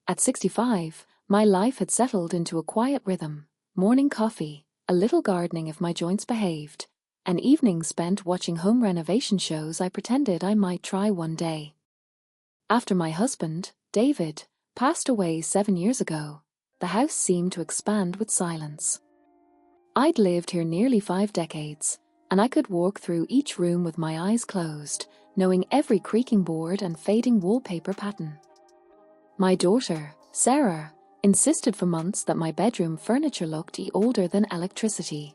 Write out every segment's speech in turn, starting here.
At 65, my life had settled into a quiet rhythm: morning coffee, a little gardening if my joints behaved, and evenings spent watching home renovation shows I pretended I might try one day. After my husband, David, passed away 7 years ago, the house seemed to expand with silence. I'd lived here nearly 5 decades, and I could walk through each room with my eyes closed, knowing every creaking board and fading wallpaper pattern. My daughter, Sarah, insisted for months that my bedroom furniture looked older than electricity.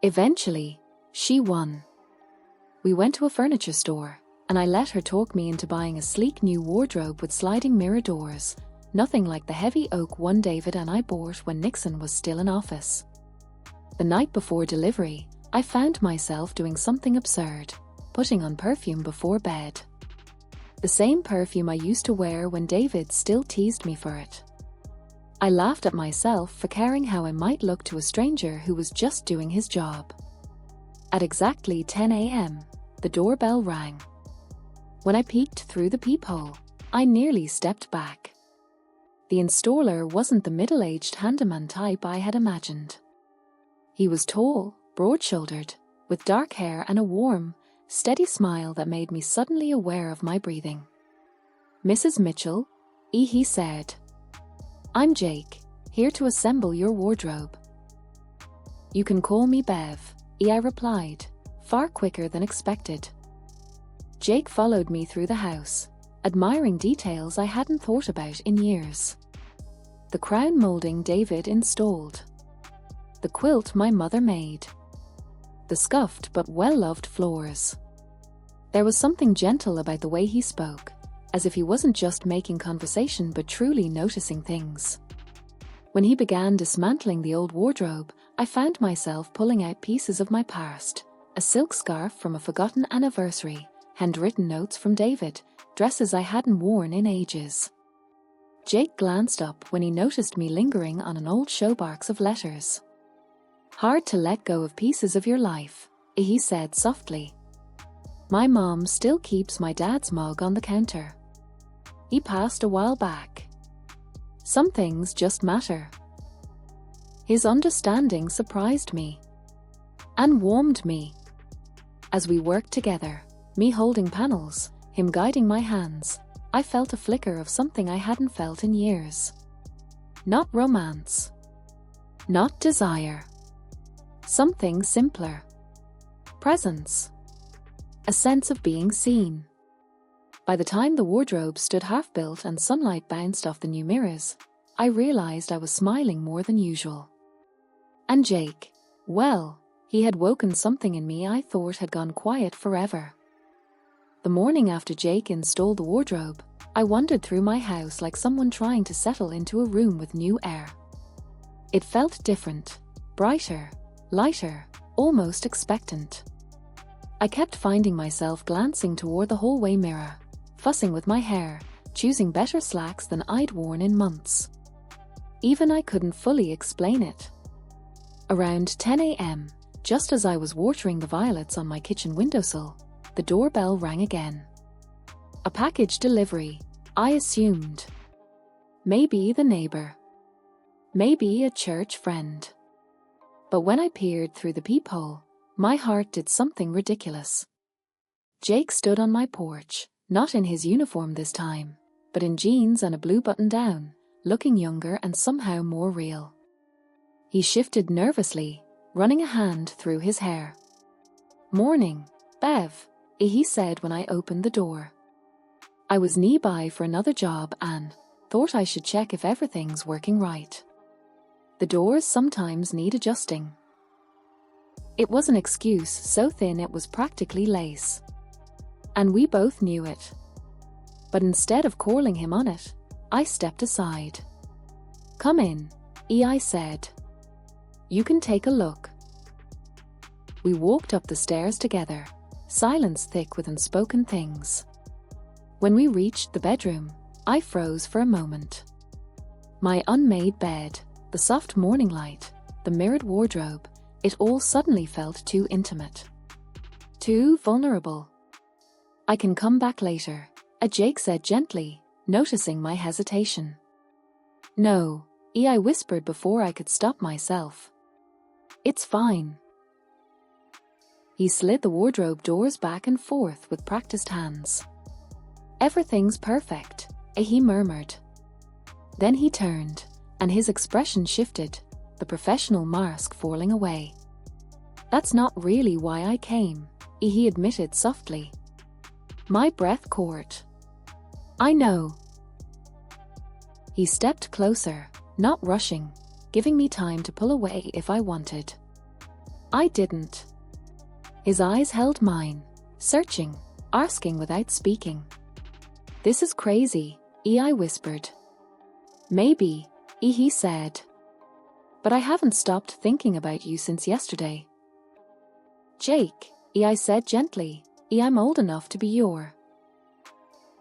Eventually, she won. We went to a furniture store, and I let her talk me into buying a sleek new wardrobe with sliding mirror doors, nothing like the heavy oak one David and I bought when Nixon was still in office. The night before delivery, I found myself doing something absurd: putting on perfume before bed. The same perfume I used to wear when David still teased me for it. I laughed at myself for caring how I might look to a stranger who was just doing his job. At exactly 10 a.m., the doorbell rang. When I peeked through the peephole, I nearly stepped back. The installer wasn't the middle-aged handyman type I had imagined. He was tall, broad-shouldered, with dark hair and a warm, steady smile that made me suddenly aware of my breathing. "Mrs. Mitchell," he said. "I'm Jake, here to assemble your wardrobe." "You can call me Bev," I replied, far quicker than expected. Jake followed me through the house, admiring details I hadn't thought about in years. The crown molding David installed. The quilt my mother made. The scuffed but well-loved floors. There was something gentle about the way he spoke, as if he wasn't just making conversation but truly noticing things. When he began dismantling the old wardrobe, I found myself pulling out pieces of my past: a silk scarf from a forgotten anniversary, handwritten notes from David, dresses I hadn't worn in ages. Jake glanced up when he noticed me lingering on an old showbox of letters. "Hard to let go of pieces of your life," he said softly. "My mom still keeps my dad's mug on the counter. He passed a while back. Some things just matter." His understanding surprised me and warmed me. As we worked together, me holding panels, him guiding my hands, I felt a flicker of something I hadn't felt in years. Not romance. Not desire. Something simpler. Presence. A sense of being seen. By the time the wardrobe stood half-built and sunlight bounced off the new mirrors, I realized I was smiling more than usual. And Jake, well, he had woken something in me I thought had gone quiet forever. The morning after Jake installed the wardrobe, I wandered through my house like someone trying to settle into a room with new air. It felt different, brighter, lighter, almost expectant. I kept finding myself glancing toward the hallway mirror, fussing with my hair, choosing better slacks than I'd worn in months. Even I couldn't fully explain it. Around 10 a.m., just as I was watering the violets on my kitchen windowsill, the doorbell rang again. A package delivery, I assumed. Maybe the neighbor. Maybe a church friend. But when I peered through the peephole, my heart did something ridiculous. Jake stood on my porch, not in his uniform this time, but in jeans and a blue button-down, looking younger and somehow more real. He shifted nervously, running a hand through his hair. "Morning, Bev," he said when I opened the door. I was knee-high for another job and thought I should check if everything's working right. The doors sometimes need adjusting. It was an excuse so thin it was practically lace. And we both knew it. But instead of calling him on it, I stepped aside. "Come in," I said. "You can take a look." We walked up the stairs together, silence thick with unspoken things. When we reached the bedroom, I froze for a moment. My unmade bed, the soft morning light, the mirrored wardrobe, it all suddenly felt too intimate. Too vulnerable. "I can come back later," Jake said gently, noticing my hesitation. "No," I whispered before I could stop myself. "It's fine." He slid the wardrobe doors back and forth with practiced hands. "Everything's perfect," he murmured. Then he turned, and his expression shifted, the professional mask falling away. "That's not really why I came," he admitted softly. My breath caught. "I know." He stepped closer, not rushing, giving me time to pull away if I wanted. I didn't. His eyes held mine, searching, asking without speaking. "This is crazy," I whispered. "Maybe," he said. "But I haven't stopped thinking about you since yesterday." "Jake," I said gently, "I'm old enough to be your."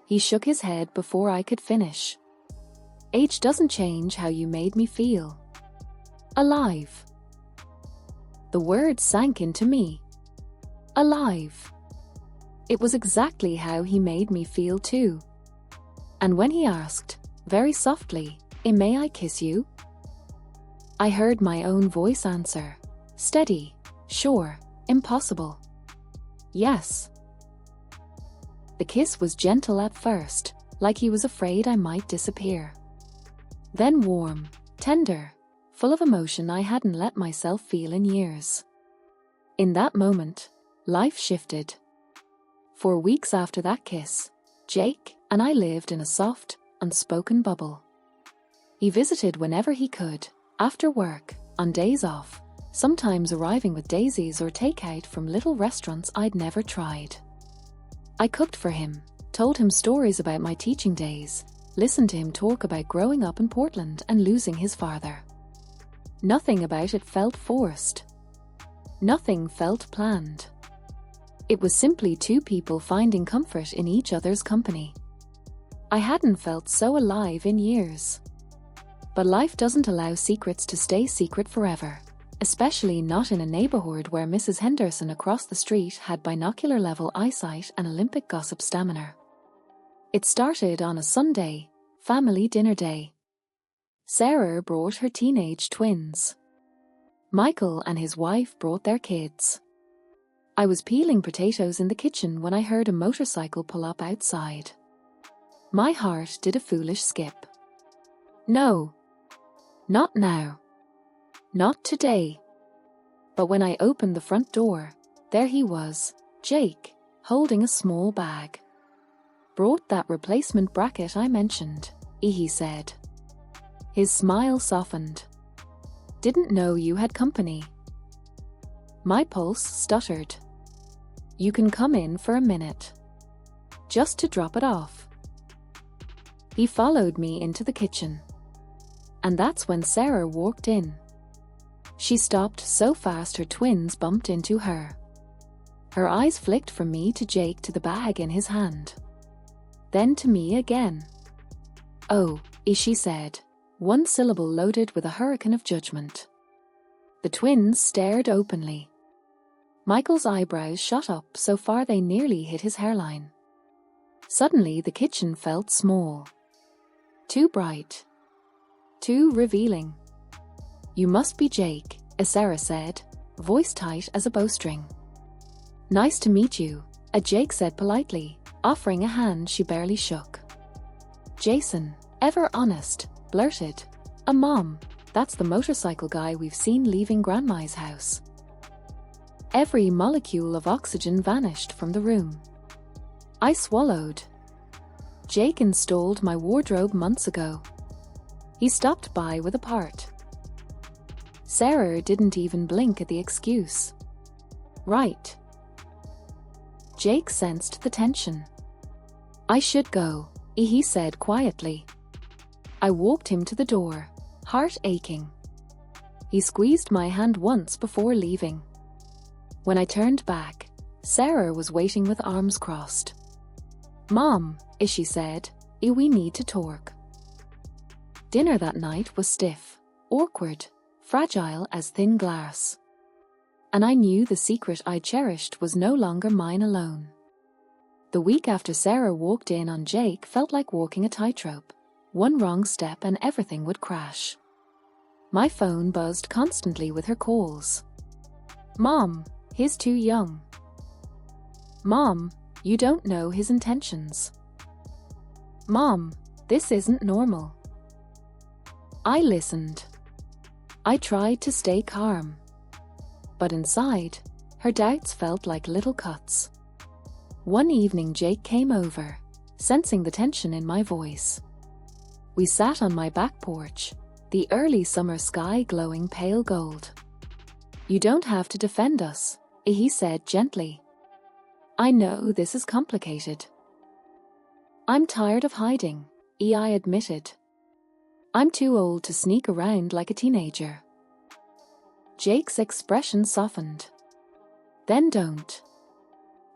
He shook his head before I could finish. "Age doesn't change how you made me feel. Alive." The word sank into me. Alive. It was exactly how he made me feel too. And when he asked, very softly, "May I kiss you?" I heard my own voice answer, steady, sure, impossible. Yes. The kiss was gentle at first, like he was afraid I might disappear. Then warm, tender, full of emotion I hadn't let myself feel in years. In that moment, life shifted. For weeks after that kiss, Jake and I lived in a soft, unspoken bubble. He visited whenever he could, after work, on days off, sometimes arriving with daisies or takeout from little restaurants I'd never tried. I cooked for him, told him stories about my teaching days, listened to him talk about growing up in Portland and losing his father. Nothing about it felt forced. Nothing felt planned. It was simply two people finding comfort in each other's company. I hadn't felt so alive in years. But life doesn't allow secrets to stay secret forever, especially not in a neighborhood where Mrs. Henderson across the street had binocular-level eyesight and Olympic gossip stamina. It started on a Sunday, family dinner day. Sarah brought her teenage twins. Michael and his wife brought their kids. I was peeling potatoes in the kitchen when I heard a motorcycle pull up outside. My heart did a foolish skip. No. Not now. Not today. But when I opened the front door, there he was, Jake, holding a small bag. "Brought that replacement bracket I mentioned," he said. His smile softened. "Didn't know you had company." My pulse stuttered. "You can come in for a minute. Just to drop it off." He followed me into the kitchen. And that's when Sarah walked in. She stopped so fast her twins bumped into her. Her eyes flicked from me to Jake to the bag in his hand. Then to me again. "Oh," she said, one syllable loaded with a hurricane of judgment. The twins stared openly. Michael's eyebrows shot up so far they nearly hit his hairline. Suddenly the kitchen felt small. Too bright. Too revealing. "You must be Jake," Sarah said, voice tight as a bowstring. "Nice to meet you," Jake said politely, offering a hand she barely shook. "Jason, ever honest," blurted. "A mom, that's the motorcycle guy we've seen leaving Grandma's house." Every molecule of oxygen vanished from the room. I swallowed. Jake installed my wardrobe months ago. He stopped by with a part. Sarah didn't even blink at the excuse. Right. Jake sensed the tension. "I should go," he said quietly. I walked him to the door, heart aching. He squeezed my hand once before leaving. When I turned back, Sarah was waiting with arms crossed. "Mom," she said, "we need to talk." Dinner that night was stiff, awkward, fragile as thin glass. And I knew the secret I cherished was no longer mine alone. The week after Sarah walked in on Jake felt like walking a tightrope. One wrong step and everything would crash. My phone buzzed constantly with her calls. Mom, he's too young. Mom, you don't know his intentions. Mom, this isn't normal. I listened. I tried to stay calm. But inside, her doubts felt like little cuts. One evening Jake came over, sensing the tension in my voice. We sat on my back porch, the early summer sky glowing pale gold. You don't have to defend us, he said gently. I know this is complicated. I'm tired of hiding, I admitted. I'm too old to sneak around like a teenager. Jake's expression softened. Then don't.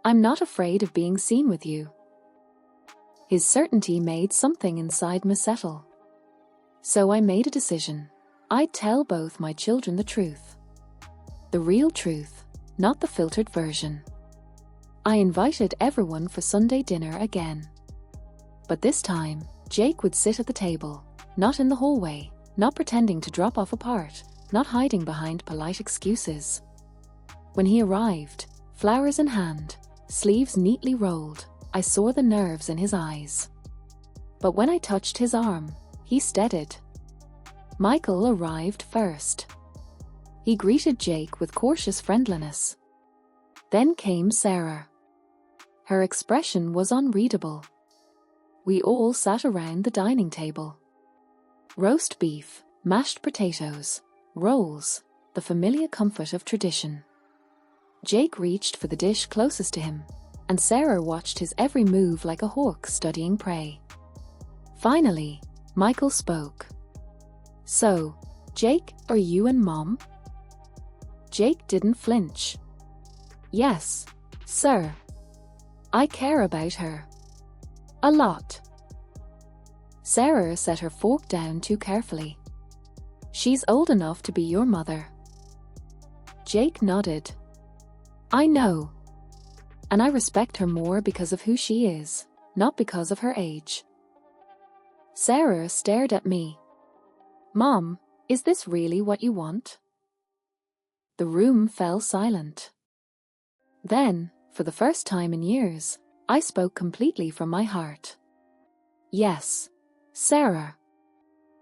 I'm not afraid of being seen with you. His certainty made something inside me settle. So I made a decision. I'd tell both my children the truth. The real truth, not the filtered version. I invited everyone for Sunday dinner again. But this time, Jake would sit at the table, not in the hallway, not pretending to drop off apart, not hiding behind polite excuses. When he arrived, flowers in hand, sleeves neatly rolled, I saw the nerves in his eyes. But when I touched his arm, he steadied. Michael arrived first. He greeted Jake with cautious friendliness. Then came Sarah. Her expression was unreadable. We all sat around the dining table. Roast beef, mashed potatoes, rolls, the familiar comfort of tradition. Jake reached for the dish closest to him, and Sarah watched his every move like a hawk studying prey. Finally, Michael spoke. So, Jake, are you and Mom? Jake didn't flinch. Yes, sir. I care about her. A lot. Sarah set her fork down too carefully. She's old enough to be your mother. Jake nodded. I know. And I respect her more because of who she is, not because of her age. Sarah stared at me. Mom, is this really what you want? The room fell silent. Then, for the first time in years, I spoke completely from my heart. Yes, Sarah.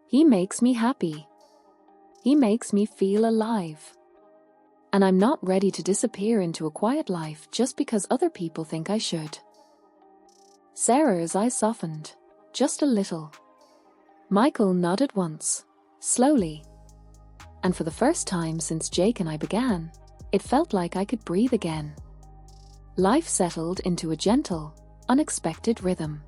He makes me happy. He makes me feel alive. And I'm not ready to disappear into a quiet life just because other people think I should. Sarah's eyes softened, just a little. Michael nodded once, slowly. And for the first time since Jake and I began, it felt like I could breathe again. Life settled into a gentle, unexpected rhythm.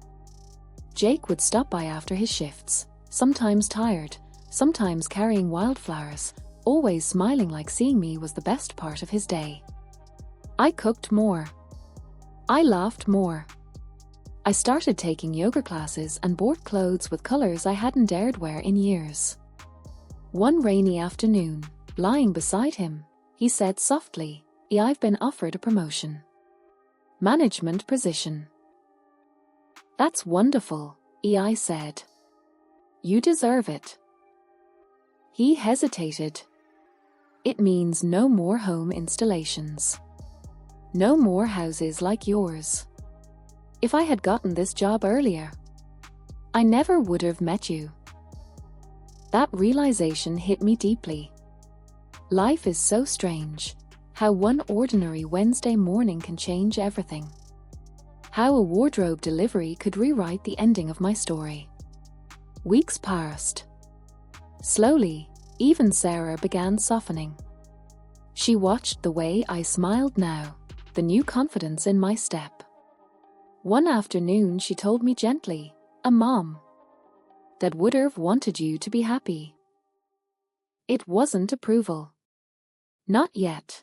Jake would stop by after his shifts, sometimes tired, sometimes carrying wildflowers, always smiling like seeing me was the best part of his day. I cooked more. I laughed more. I started taking yoga classes and bought clothes with colors I hadn't dared wear in years. One rainy afternoon, lying beside him, he said softly, I've been offered a promotion. Management position. That's wonderful, I said. You deserve it. He hesitated. It means no more home installations. No more houses like yours. If I had gotten this job earlier, I never would have met you. That realization hit me deeply. Life is so strange, how one ordinary Wednesday morning can change everything. How a wardrobe delivery could rewrite the ending of my story. Weeks passed. Slowly, even Sarah began softening. She watched the way I smiled now, the new confidence in my step. One afternoon she told me gently, a mom that would have wanted you to be happy. It wasn't approval. Not yet.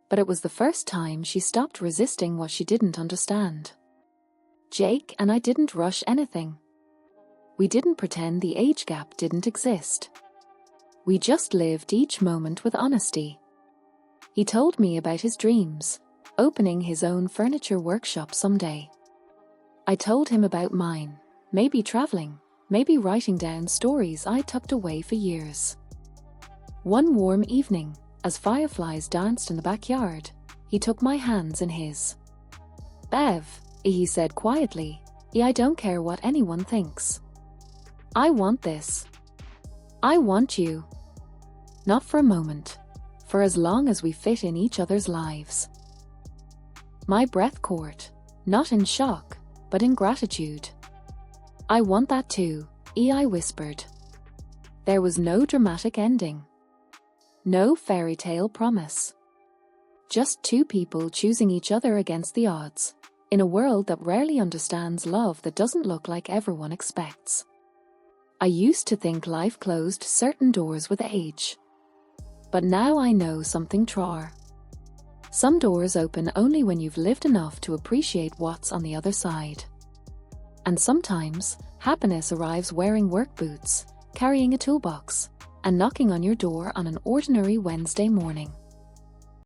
But it was the first time she stopped resisting what she didn't understand. Jake and I didn't rush anything. We didn't pretend the age gap didn't exist. We just lived each moment with honesty. He told me about his dreams, opening his own furniture workshop someday. I told him about mine, maybe traveling, maybe writing down stories I tucked away for years. One warm evening, as fireflies danced in the backyard, he took my hands in his. "Bev," he said quietly, "I don't care what anyone thinks. I want this. I want you. Not for a moment, for as long as we fit in each other's lives." My breath caught, not in shock, but in gratitude. "I want that too," I whispered. There was no dramatic ending. No fairy tale promise. Just two people choosing each other against the odds, in a world that rarely understands love that doesn't look like everyone expects. I used to think life closed certain doors with age. But now I know something truer. Some doors open only when you've lived enough to appreciate what's on the other side. And sometimes, happiness arrives wearing work boots, carrying a toolbox, and knocking on your door on an ordinary Wednesday morning.